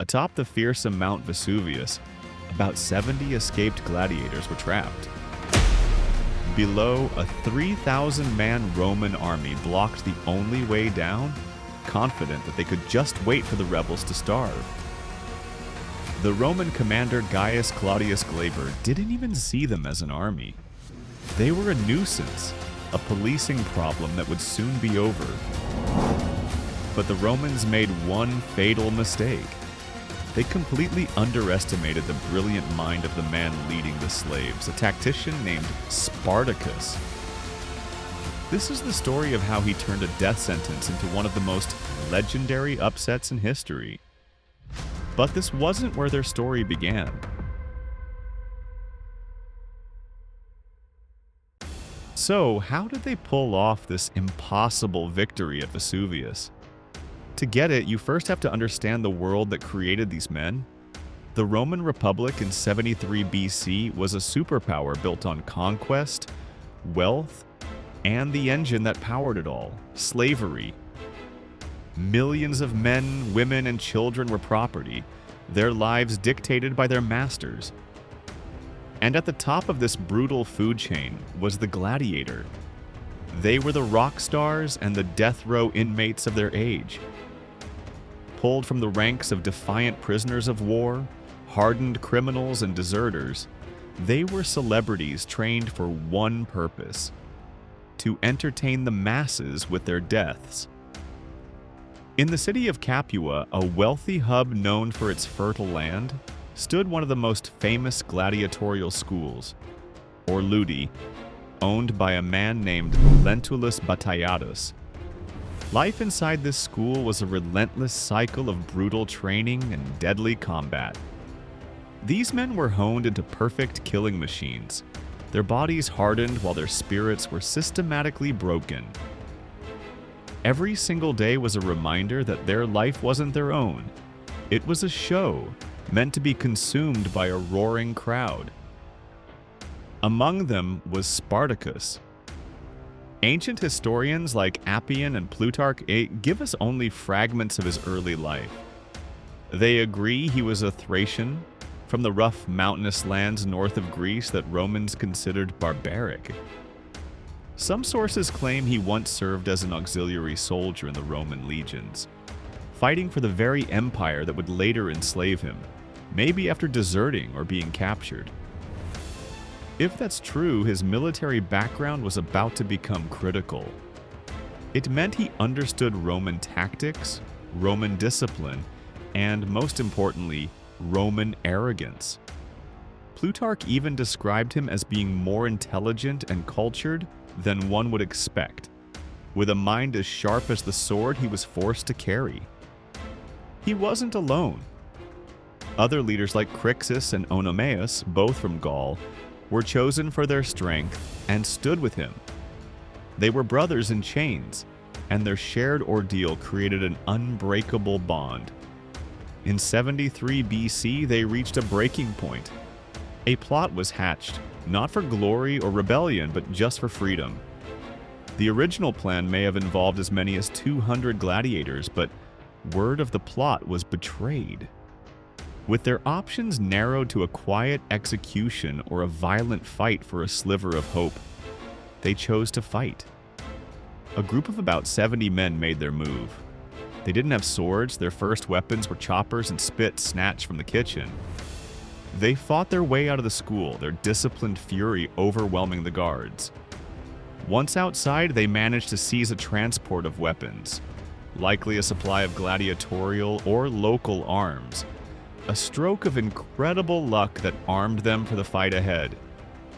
Atop the fearsome Mount Vesuvius, about 70 escaped gladiators were trapped. Below, a 3,000-man Roman army blocked the only way down, confident that they could just wait for the rebels to starve. The Roman commander Gaius Claudius Glaber didn't even see them as an army. They were a nuisance, a policing problem that would soon be over. But the Romans made one fatal mistake. They completely underestimated the brilliant mind of the man leading the slaves, a tactician named Spartacus. This is the story of how he turned a death sentence into one of the most legendary upsets in history. But this wasn't where their story began. So, how did they pull off this impossible victory at Vesuvius? To get it, you first have to understand the world that created these men. The Roman Republic in 73 BC was a superpower built on conquest, wealth, and the engine that powered it all, slavery. Millions of men, women, and children were property, their lives dictated by their masters. And at the top of this brutal food chain was the gladiator. They were the rock stars and the death row inmates of their age. Pulled from the ranks of defiant prisoners of war, hardened criminals and deserters, they were celebrities trained for one purpose: to entertain the masses with their deaths. In the city of Capua, a wealthy hub known for its fertile land, stood one of the most famous gladiatorial schools, or ludi, owned by a man named Lentulus Bataillus. Life inside this school was a relentless cycle of brutal training and deadly combat. These men were honed into perfect killing machines, their bodies hardened while their spirits were systematically broken. Every single day was a reminder that their life wasn't their own. It was a show, meant to be consumed by a roaring crowd. Among them was Spartacus. Ancient historians like Appian and Plutarch give us only fragments of his early life. They agree he was a Thracian, from the rough mountainous lands north of Greece that Romans considered barbaric. Some sources claim he once served as an auxiliary soldier in the Roman legions, fighting for the very empire that would later enslave him, maybe after deserting or being captured. If that's true, his military background was about to become critical. It meant he understood Roman tactics, Roman discipline, and most importantly, Roman arrogance. Plutarch even described him as being more intelligent and cultured than one would expect, with a mind as sharp as the sword he was forced to carry. He wasn't alone. Other leaders like Crixus and Oenomaus, both from Gaul, were chosen for their strength and stood with him. They were brothers in chains, and their shared ordeal created an unbreakable bond. In 73 BC, they reached a breaking point. A plot was hatched, not for glory or rebellion, but just for freedom. The original plan may have involved as many as 200 gladiators, but word of the plot was betrayed. With their options narrowed to a quiet execution or a violent fight for a sliver of hope, they chose to fight. A group of about 70 men made their move. They didn't have swords, their first weapons were choppers and spit snatched from the kitchen. They fought their way out of the school, their disciplined fury overwhelming the guards. Once outside, they managed to seize a transport of weapons, likely a supply of gladiatorial or local arms. A stroke of incredible luck that armed them for the fight ahead.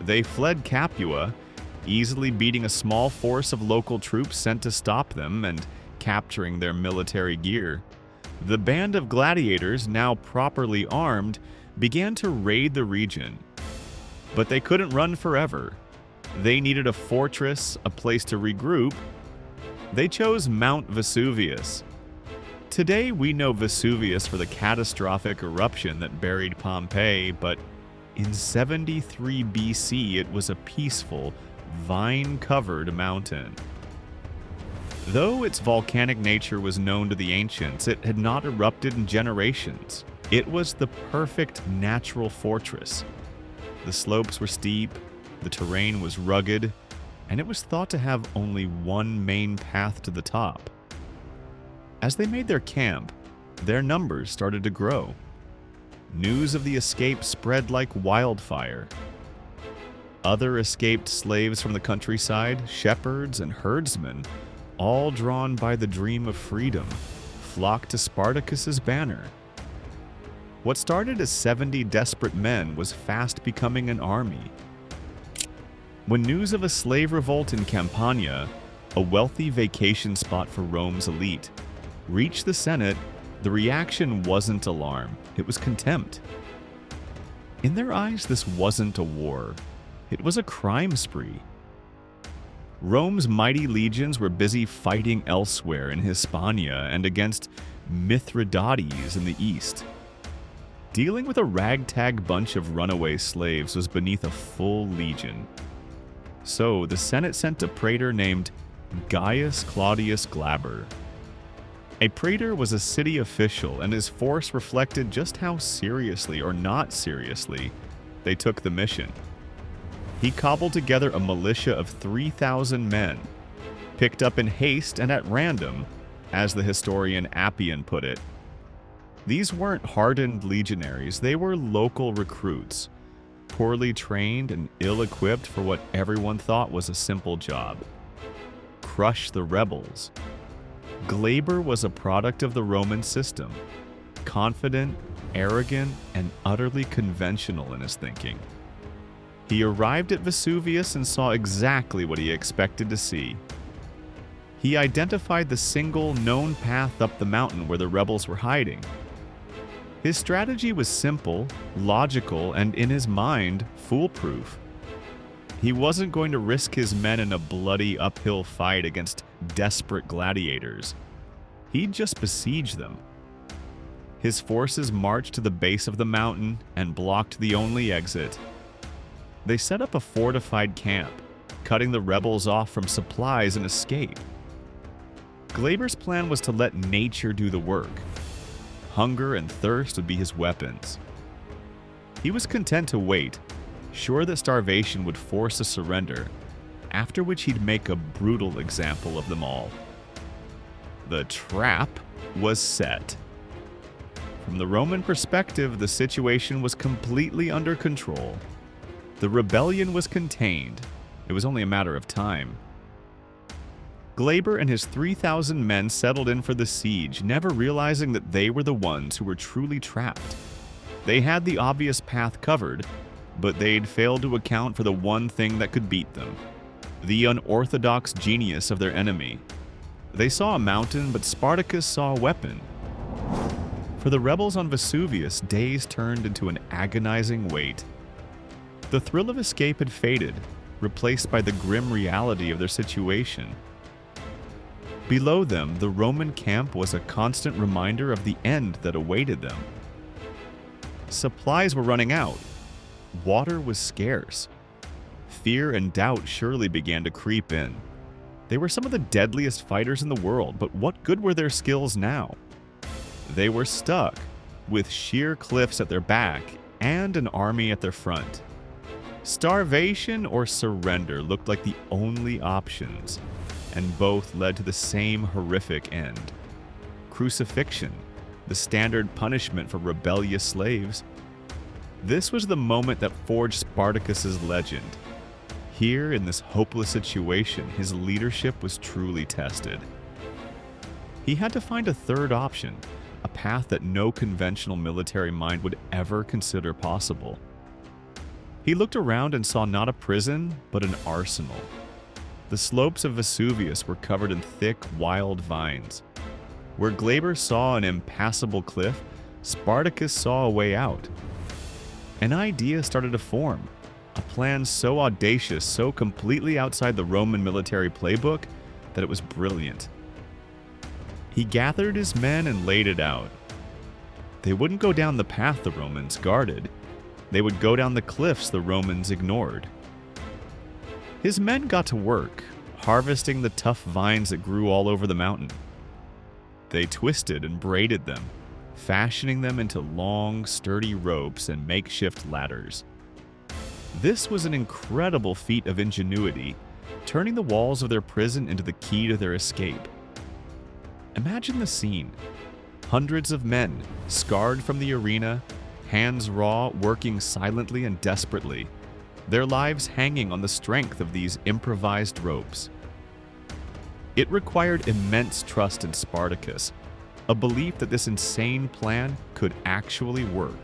They fled Capua, easily beating a small force of local troops sent to stop them and capturing their military gear. The band of gladiators, now properly armed, began to raid the region. But they couldn't run forever. They needed a fortress, a place to regroup. They chose Mount Vesuvius. Today, we know Vesuvius for the catastrophic eruption that buried Pompeii, but in 73 BC, it was a peaceful, vine-covered mountain. Though its volcanic nature was known to the ancients, it had not erupted in generations. It was the perfect natural fortress. The slopes were steep, the terrain was rugged, and it was thought to have only one main path to the top. As they made their camp, their numbers started to grow. News of the escape spread like wildfire. Other escaped slaves from the countryside, shepherds and herdsmen, all drawn by the dream of freedom, flocked to Spartacus's banner. What started as 70 desperate men was fast becoming an army. When news of a slave revolt in Campania, a wealthy vacation spot for Rome's elite, reached the Senate, the reaction wasn't alarm, it was contempt. In their eyes, this wasn't a war, it was a crime spree. Rome's mighty legions were busy fighting elsewhere in Hispania and against Mithridates in the east. Dealing with a ragtag bunch of runaway slaves was beneath a full legion. So the Senate sent a praetor named Gaius Claudius Glaber. A praetor was a city official, and his force reflected just how seriously or not seriously they took the mission. He cobbled together a militia of 3,000 men, picked up in haste and at random, as the historian Appian put it. These weren't hardened legionaries, they were local recruits, poorly trained and ill-equipped for what everyone thought was a simple job: crush the rebels. Glaber was a product of the Roman system, confident, arrogant, and utterly conventional in his thinking. He arrived at Vesuvius and saw exactly what he expected to see. He identified the single known path up the mountain where the rebels were hiding. His strategy was simple, logical, and in his mind, foolproof. He wasn't going to risk his men in a bloody uphill fight against desperate gladiators. He'd just besiege them. His forces marched to the base of the mountain and blocked the only exit. They set up a fortified camp, cutting the rebels off from supplies and escape. Glaber's plan was to let nature do the work. Hunger and thirst would be his weapons. He was content to wait, sure that starvation would force a surrender, after which he'd make a brutal example of them all. The trap was set. From the Roman perspective, the situation was completely under control. The rebellion was contained. It was only a matter of time. Glaber and his 3,000 men settled in for the siege, never realizing that they were the ones who were truly trapped. They had the obvious path covered, but they'd failed to account for the one thing that could beat them: the unorthodox genius of their enemy. They saw a mountain, but Spartacus saw a weapon. For the rebels on Vesuvius, days turned into an agonizing wait. The thrill of escape had faded, replaced by the grim reality of their situation. Below them, the Roman camp was a constant reminder of the end that awaited them. Supplies were running out. Water was scarce. Fear and doubt surely began to creep in. They were some of the deadliest fighters in the world, but what good were their skills now? They were stuck, with sheer cliffs at their back and an army at their front. Starvation or surrender looked like the only options, and both led to the same horrific end: crucifixion, the standard punishment for rebellious slaves. This was the moment that forged Spartacus's legend. Here, in this hopeless situation, his leadership was truly tested. He had to find a third option, a path that no conventional military mind would ever consider possible. He looked around and saw not a prison, but an arsenal. The slopes of Vesuvius were covered in thick, wild vines. Where Glaber saw an impassable cliff, Spartacus saw a way out. An idea started to form, a plan so audacious, so completely outside the Roman military playbook, that it was brilliant. He gathered his men and laid it out. They wouldn't go down the path the Romans guarded. They would go down the cliffs the Romans ignored. His men got to work, harvesting the tough vines that grew all over the mountain. They twisted and braided them, fashioning them into long, sturdy ropes and makeshift ladders. This was an incredible feat of ingenuity, turning the walls of their prison into the key to their escape. Imagine the scene. Hundreds of men, scarred from the arena, hands raw, working silently and desperately, their lives hanging on the strength of these improvised ropes. It required immense trust in Spartacus, a belief that this insane plan could actually work.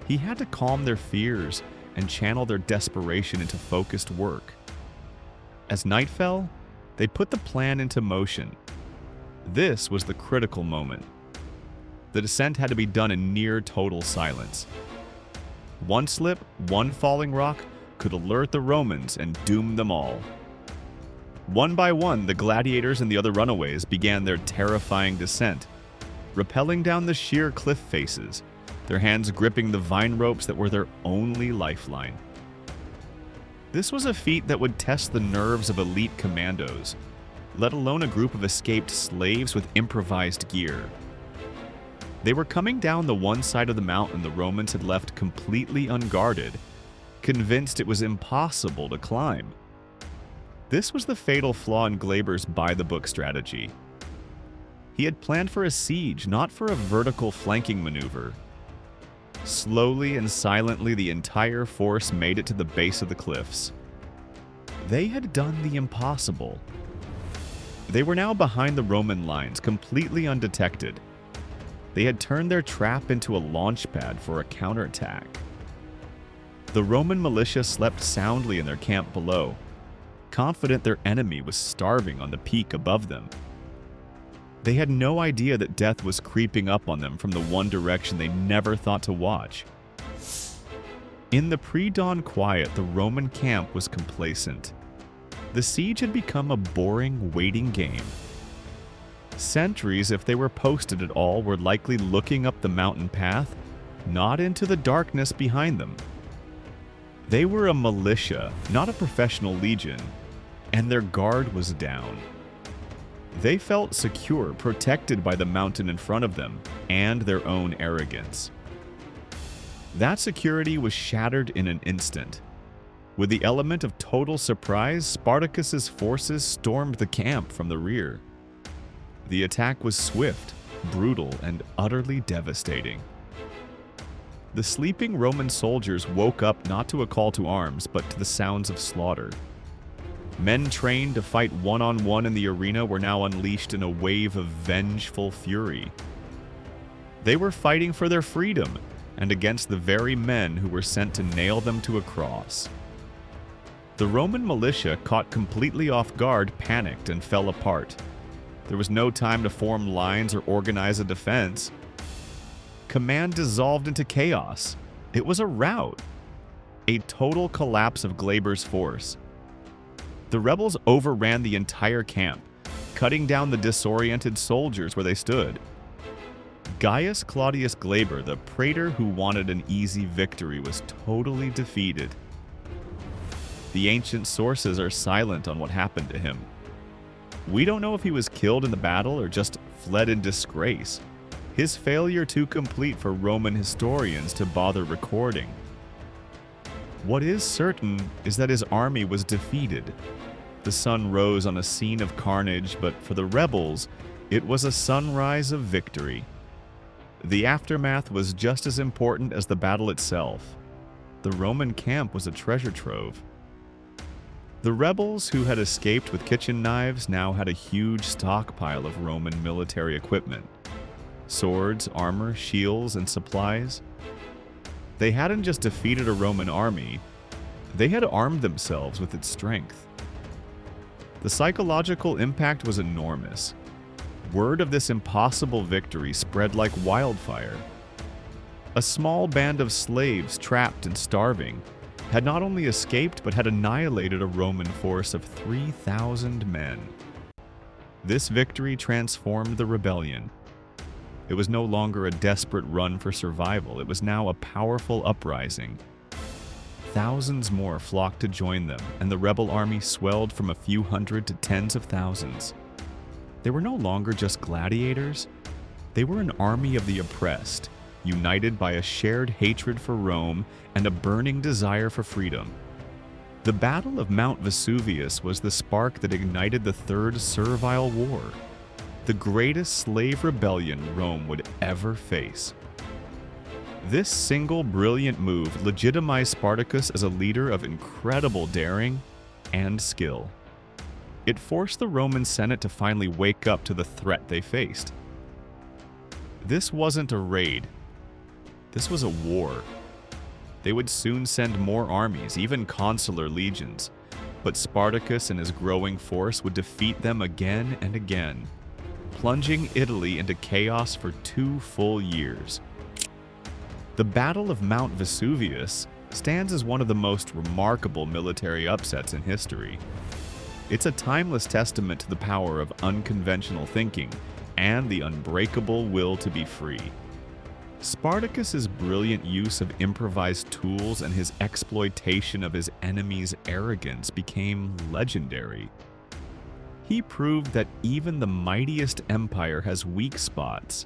He had to calm their fears and channel their desperation into focused work. As night fell, they put the plan into motion. This was the critical moment. The descent had to be done in near total silence. One slip, one falling rock could alert the Romans and doom them all. One by one, the gladiators and the other runaways began their terrifying descent, rappelling down the sheer cliff faces, their hands gripping the vine ropes that were their only lifeline. This was a feat that would test the nerves of elite commandos, let alone a group of escaped slaves with improvised gear. They were coming down the one side of the mountain the Romans had left completely unguarded, convinced it was impossible to climb. This was the fatal flaw in Glaber's by-the-book strategy. He had planned for a siege, not for a vertical flanking maneuver. Slowly and silently, the entire force made it to the base of the cliffs. They had done the impossible. They were now behind the Roman lines, completely undetected. They had turned their trap into a launch pad for a counterattack. The Roman militia slept soundly in their camp below, confident their enemy was starving on the peak above them. They had no idea that death was creeping up on them from the one direction they never thought to watch. In the pre-dawn quiet, the Roman camp was complacent. The siege had become a boring waiting game. Sentries, if they were posted at all, were likely looking up the mountain path, not into the darkness behind them. They were a militia, not a professional legion, and their guard was down. They felt secure, protected by the mountain in front of them and their own arrogance. That security was shattered in an instant. With the element of total surprise, Spartacus's forces stormed the camp from the rear. The attack was swift, brutal, and utterly devastating. The sleeping Roman soldiers woke up not to a call to arms, but to the sounds of slaughter. Men trained to fight one-on-one in the arena were now unleashed in a wave of vengeful fury. They were fighting for their freedom and against the very men who were sent to nail them to a cross. The Roman militia, caught completely off guard, panicked and fell apart. There was no time to form lines or organize a defense. Command dissolved into chaos. It was a rout. A total collapse of Glaber's force. The rebels overran the entire camp, cutting down the disoriented soldiers where they stood. Gaius Claudius Glaber, the praetor who wanted an easy victory, was totally defeated. The ancient sources are silent on what happened to him. We don't know if he was killed in the battle or just fled in disgrace, his failure too complete for Roman historians to bother recording. What is certain is that his army was defeated. The sun rose on a scene of carnage, but for the rebels, it was a sunrise of victory. The aftermath was just as important as the battle itself. The Roman camp was a treasure trove. The rebels who had escaped with kitchen knives now had a huge stockpile of Roman military equipment. Swords, armor, shields, and supplies. They hadn't just defeated a Roman army, they had armed themselves with its strength. The psychological impact was enormous. Word of this impossible victory spread like wildfire. A small band of slaves, trapped and starving, had not only escaped but had annihilated a Roman force of 3,000 men. This victory transformed the rebellion. It was no longer a desperate run for survival, it was now a powerful uprising. thousands more flocked to join them, and the rebel army swelled from a few hundred to tens of thousands. They were no longer just gladiators. They were an army of the oppressed, united by a shared hatred for Rome and a burning desire for freedom. The Battle of Mount Vesuvius was the spark that ignited the Third Servile War, the greatest slave rebellion Rome would ever face. This single brilliant move legitimized Spartacus as a leader of incredible daring and skill. It forced the Roman Senate to finally wake up to the threat they faced. This wasn't a raid. This was a war. They would soon send more armies, even consular legions, but Spartacus and his growing force would defeat them again and again, plunging Italy into chaos for 2 full years. The Battle of Mount Vesuvius stands as one of the most remarkable military upsets in history. It's a timeless testament to the power of unconventional thinking and the unbreakable will to be free. Spartacus's brilliant use of improvised tools and his exploitation of his enemy's arrogance became legendary. He proved that even the mightiest empire has weak spots,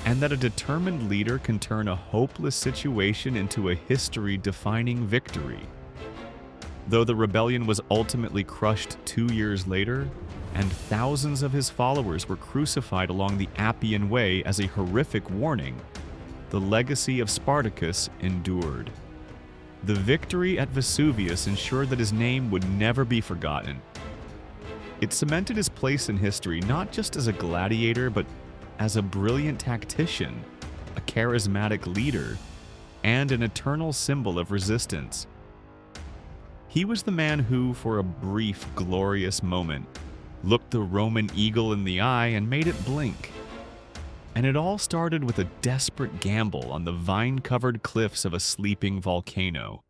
and that a determined leader can turn a hopeless situation into a history-defining victory. Though the rebellion was ultimately crushed 2 years later, and thousands of his followers were crucified along the Appian Way as a horrific warning, the legacy of Spartacus endured. The victory at Vesuvius ensured that his name would never be forgotten. It cemented his place in history not just as a gladiator, but as a brilliant tactician, a charismatic leader, and an eternal symbol of resistance. He was the man who, for a brief, glorious moment, looked the Roman eagle in the eye and made it blink. And it all started with a desperate gamble on the vine-covered cliffs of a sleeping volcano.